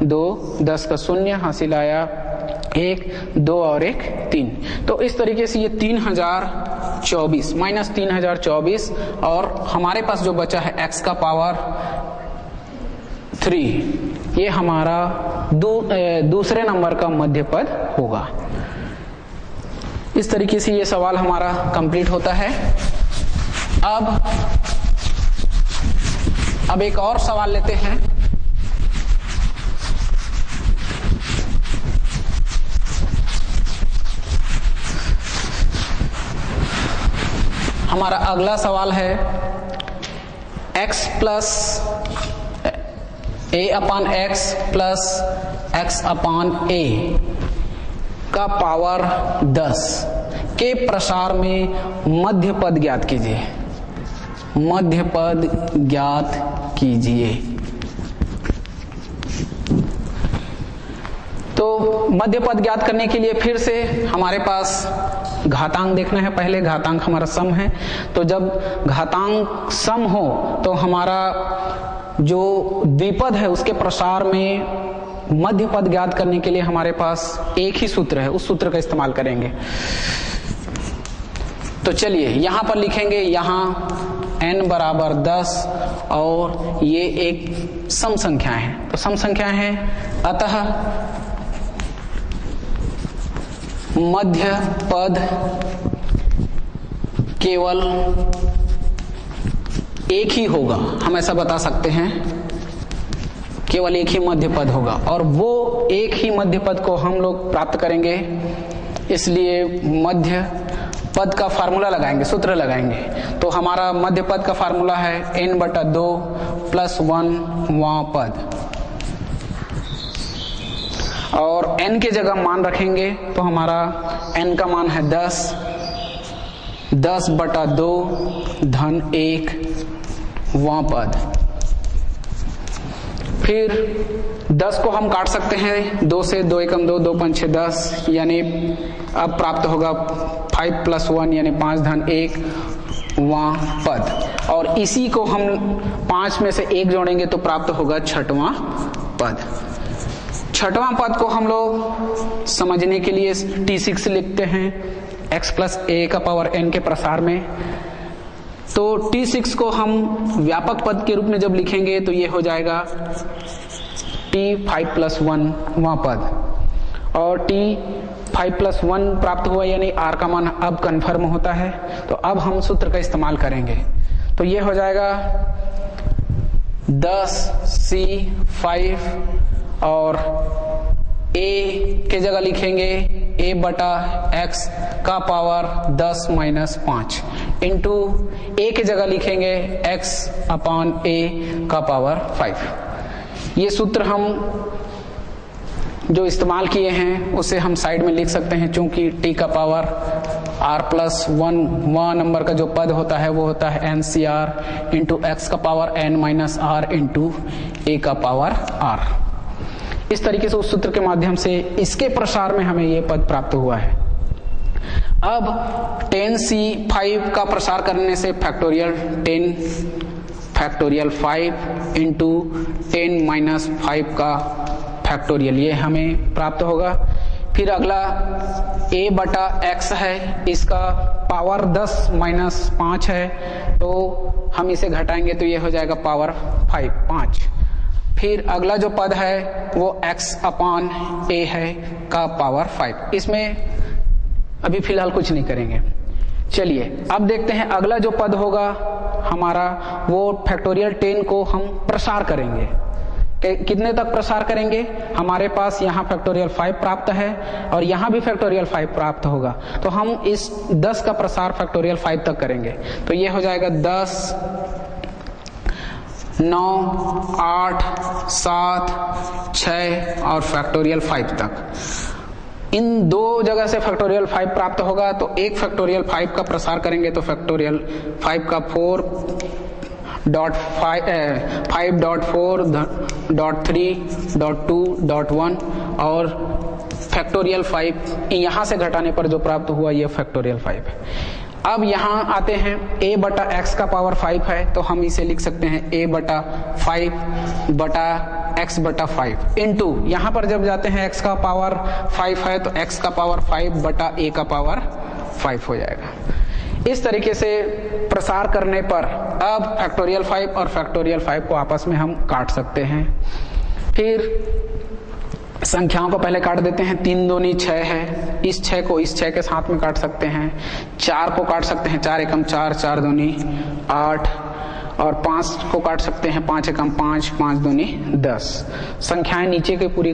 [SPEAKER 1] 2 10 का 0, हासिल आया 1, 2 और 1 3। तो इस तरीके से ये 3024 माइनस 3024 और हमारे पास जो बचा है x का पावर 3, ये हमारा दूसरे नंबर का मध्य पद होगा। इस तरीके से ये सवाल हमारा कंप्लीट होता है। अब एक और सवाल लेते हैं। हमारा अगला सवाल है x plus a upon x plus x upon a का पावर 10 के प्रसार में मध्य पद ज्ञात कीजिए। मध्य पद ज्ञात कीजिए। तो मध्य पद ज्ञात करने के लिए फिर से हमारे पास घातांक देखना है। पहले घातांक हमारा सम है, तो जब घातांक सम हो तो हमारा जो द्विपद है उसके प्रसार में मध्य पद ज्ञात करने के लिए हमारे पास एक ही सूत्र है, उस सूत्र का इस्तेमाल करेंगे। तो चलिए यहां पर लिखेंगे, यहां n बराबर 10 और ये एक सम संख्या है, तो सम संख्या है, अतः मध्य पद केवल एक ही होगा। हम ऐसा बता सकते हैं, केवल एक ही मध्य पद होगा और वो एक ही मध्य पद को हम लोग प्राप्त करेंगे। इसलिए मध्य पद का फार्मूला लगाएंगे, सूत्र लगाएंगे। तो हमारा मध्य पद का फार्मूला है n/2 प्लस 1 वां पद, और n के जगह मान रखेंगे तो हमारा n का मान है 10, 10/2 धन 1 वां पद। फिर 10 को हम काट सकते हैं 2 से, 2 एकम 2, 2 पंच 10, यानी अब प्राप्त होगा 5 प्लस 1 यानी 5 धन 1 वां पद, और इसी को हम 5 में से 1 जोड़ेंगे तो प्राप्त होगा 6वां पद। 6वां पद को हम लोग समझने के लिए T6 लिखते हैं, x प्लस a का पावर n के प्रसार में। तो T6 को हम व्यापक पद के रूप में जब लिखेंगे तो ये हो जाएगा T5 प्लस 1 वां पद, और T5 प्लस 1 प्राप्त हुआ यानी R का मान अब कन्फर्म होता है। तो अब हम सूत्र का इस्तेमाल करेंगे, तो ये हो जाएगा 10C5 और a के जगह लिखेंगे a/x का पावर 10 माइनस 5 इंटू a के जगह लिखेंगे x अपान a का पावर 5। ये सूत्र हम जो इस्तेमाल किए हैं उसे हम साइड में लिख सकते हैं, चूंकि t का पावर r प्लस 1 वह नंबर का जो पद होता है वो होता है NCR इंटू x का power n minus r into a का पावर r। इस तरीके से उस सूत्र के माध्यम से इसके प्रसार में हमें यह पद प्राप्त हुआ है। अब 10C5 का प्रसार करने से फैक्टोरियल 10 फैक्टोरियल 5 इंटू 10 माइनस 5 का फैक्टोरियल, ये हमें प्राप्त होगा। फिर अगला a/x है, इसका पावर 10 माइनस 5 है, तो हम इसे घटाएंगे तो ये हो जाएगा पावर 5। फिर अगला जो पद है वो x अपान a है का पावर 5। इसमें अभी फिलहाल कुछ नहीं करेंगे। चलिए अब देखते हैं अगला जो पद होगा हमारा, वो फैक्टोरियल 10 को हम प्रसार करेंगे। कितने तक प्रसार करेंगे? हमारे पास यहाँ फैक्टोरियल 5 प्राप्त है और यहाँ भी फैक्टोरियल 5 प्राप्त होगा, तो हम इस 10 का प्रसार फैक्टोरियल 5 तक करेंगे। तो ये हो जाएगा 10, 9, 8, 7, 6 और फैक्टोरियल 5 तक। इन दो जगह से फैक्टोरियल 5 प्राप्त होगा, तो एक फैक्टोरियल 5 का प्रसार करेंगे तो फैक्टोरियल 5 का 4.5.4.3.2.1 और फैक्टोरियल 5 यहाँ से घटाने पर जो प्राप्त हुआ ये फैक्टोरियल 5 है। अब यहाँ आते हैं a बटा x का पावर 5 है, तो हम इसे लिख सकते हैं a बटा 5 बटा x बटा 5 इंटू, यहाँ पर जब जाते हैं x का पावर 5 है तो x का पावर 5 बटा a का पावर 5 हो जाएगा। इस तरीके से प्रसार करने पर अब फैक्टोरियल 5 और फैक्टोरियल 5 को आपस में हम काट सकते हैं। फिर संख्याओं को पहले काट देते हैं। 3 दूनी 6 है, इस 6 को इस 6 के साथ में काट सकते हैं। 4 को काट सकते हैं, 4 एकम 4, 4 दूनी 8 और 5 को काट सकते हैं, 5 एकम 5, 5 दूनी 10। संख्याएं नीचे की पूरी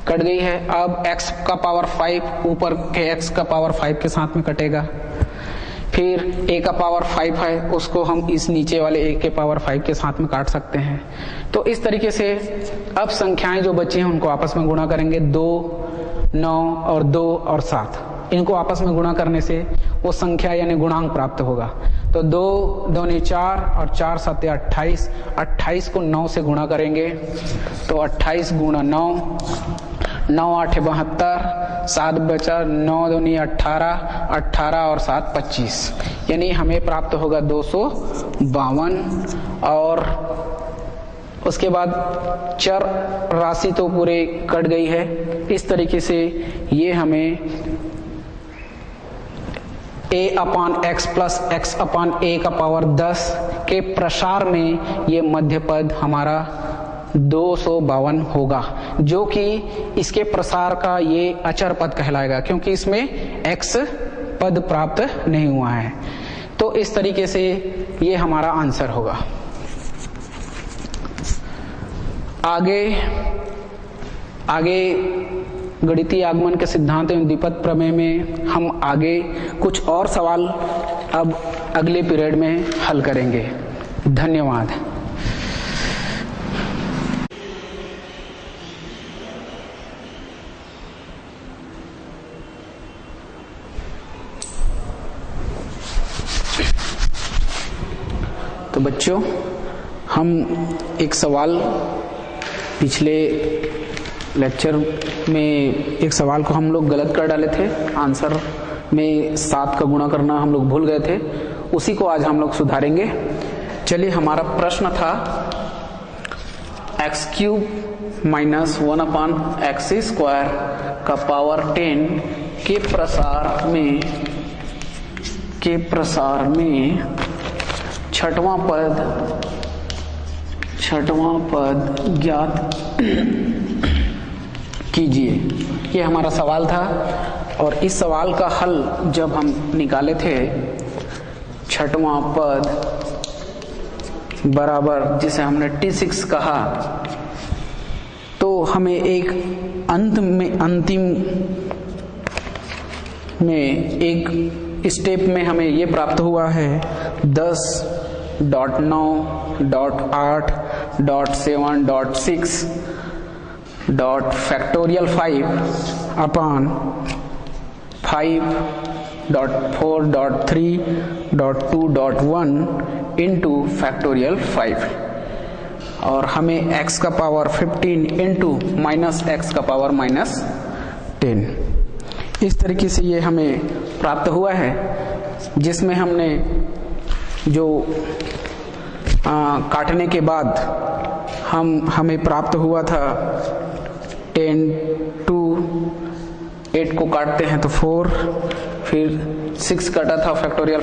[SPEAKER 1] कट गई है। अब x का पावर 5 ऊपर के x का पावर 5 के साथ में कटेगा। फिर a का पावर 5 है, उसको हम इस नीचे वाले a के पावर 5 के साथ में काट सकते हैं। तो इस तरीके से अब संख्याएं जो बची हैं उनको आपस में गुणा करेंगे। 2, 9 और 2 और 7, इनको आपस में गुणा करने से वो संख्या यानी गुणांक प्राप्त होगा। तो 2 दूनी 4 और 4 7 28, 28 को 9 से गुणा करेंगे तो 28 गुणा 9, 9 8 72, 7 बचा, 9 दूनी 18, 18 और 7 25, यानी हमें प्राप्त होगा 252। और उसके बाद चर राशि तो पूरे कट गई है। इस तरीके से ये हमें a upon x plus x upon a का पावर 10 के प्रसार में ये मध्य पद हमारा 252 होगा, जो कि इसके प्रसार का ये अचर पद कहलाएगा क्योंकि इसमें x पद प्राप्त नहीं हुआ है। तो इस तरीके से ये हमारा आंसर होगा। आगे गणितीय आगमन के सिद्धांत एवं द्विपद प्रमेय में हम आगे कुछ और सवाल अब अगले पीरियड में हल करेंगे। धन्यवाद। तो बच्चों, हम एक सवाल पिछले लेक्चर में एक सवाल को हम लोग गलत कर डाले थे। आंसर में 7 का गुणा करना हम लोग भूल गए थे, उसी को आज हम लोग सुधारेंगे। चलिए, हमारा प्रश्न था x³ माइनस 1/x² का पावर 10 के प्रसार में छठवां पद ज्ञात कीजिए। ये हमारा सवाल था और इस सवाल का हल जब हम निकाले थे, छठवां पद बराबर जिसे हमने T6 कहा, तो हमें एक अंतिम में एक स्टेप में हमें ये प्राप्त हुआ है 10.9.8.7.6 फैक्टोरियल 5 अपान 5.4.3.2.1 इंटू फैक्टोरियल 5 और हमें x का पावर 15 इंटू माइनस x का पावर माइनस 10, इस तरीके से ये हमें प्राप्त हुआ है, जिसमें हमने जो काटने के बाद हमें प्राप्त हुआ था 10 2 8 को काटते हैं तो 4, फिर 6 कटा था फैक्टोरियल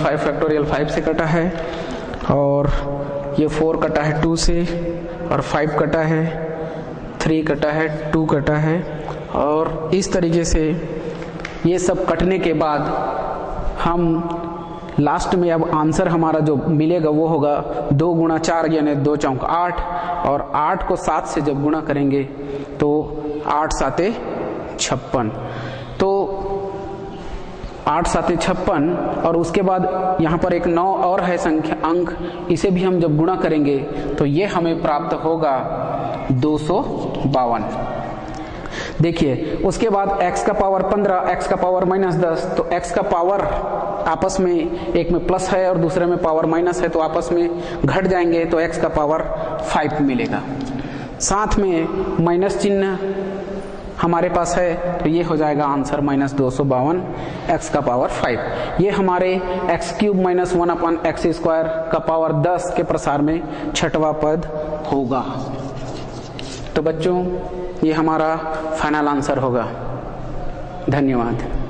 [SPEAKER 1] 5 से कटा है और ये 4 कटा है 2 से और 5 कटा है, 3 कटा है, 2 कटा है, और इस तरीके से ये सब कटने के बाद हम लास्ट में अब आंसर हमारा जो मिलेगा वो होगा 2 गुणा 4 यानी 2 चौक 8, और 8 को 7 से जब गुणा करेंगे तो 8 साते 56, तो 8 साते 56, और उसके बाद यहाँ पर एक 9 और है संख्या अंक, इसे भी हम जब गुणा करेंगे तो ये हमें प्राप्त होगा 252। देखिए उसके बाद x का पावर 15, x का पावर -10, तो x का पावर आपस में एक में प्लस है और दूसरे में पावर माइनस है, तो आपस में घट जाएंगे, तो x का पावर 5 मिलेगा। साथ में माइनस चिन्ह हमारे पास है, तो ये हो जाएगा आंसर -252 x का पावर 5। ये हमारे x³ - 1/x² का पावर 10 के प्रसार में छठवां पद होगा। तो बच्चों ये हमारा फाइनल आंसर होगा। धन्यवाद।